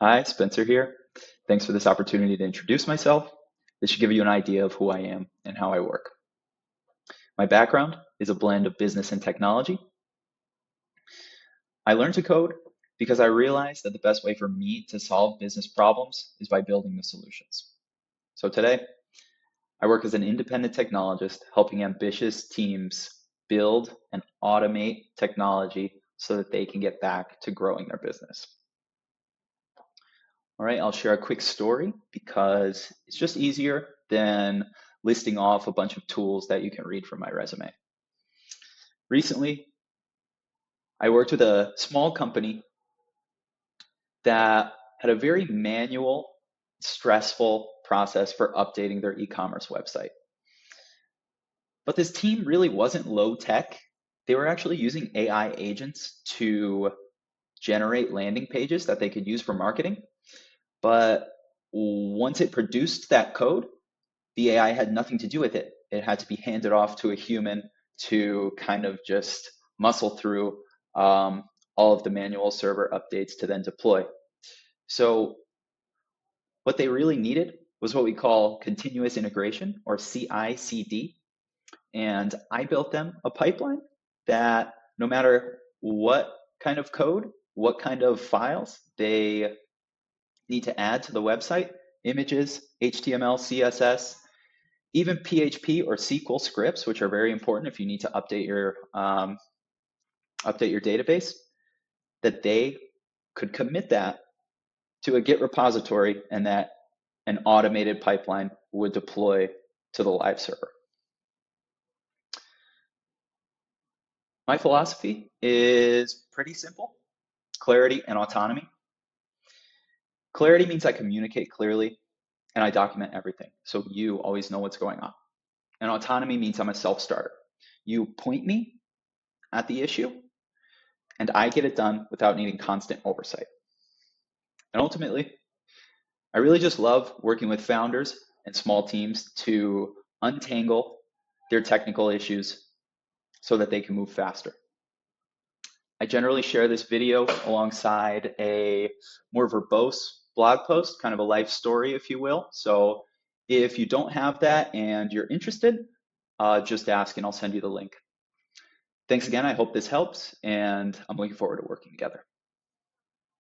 Hi, Spencer here. Thanks for this opportunity to introduce myself. This should give you an idea of who I am and how I work. My background is a blend of business and technology. I learned to code because I realized that the best way for me to solve business problems is by building the solutions. So today, I work as an independent technologist, helping ambitious teams build and automate technology so that they can get back to growing their business. All right, I'll share a quick story because it's just easier than listing off a bunch of tools that you can read from my resume. Recently, I worked with a small company that had a very manual, stressful process for updating their e-commerce website. But this team really wasn't low tech. They were actually using AI agents to generate landing pages that they could use for marketing. But once it produced that code, the AI had nothing to do with it. It had to be handed off to a human to kind of just muscle through all of the manual server updates to then deploy. So what they really needed was what we call continuous integration, or CI/CD. And I built them a pipeline that no matter what kind of code, what kind of files they need to add to the website, images, HTML, CSS, even PHP or SQL scripts, which are very important if you need to update your database, that they could commit that to a Git repository and that an automated pipeline would deploy to the live server. My philosophy is pretty simple: clarity and autonomy. Clarity means I communicate clearly and I document everything, so you always know what's going on. And autonomy means I'm a self-starter. You point me at the issue, and I get it done without needing constant oversight. And ultimately, I really just love working with founders and small teams to untangle their technical issues so that they can move faster. I generally share this video alongside a more verbose blog post, kind of a life story, if you will. So if you don't have that and you're interested, just ask and I'll send you the link. Thanks again. I hope this helps, and I'm looking forward to working together.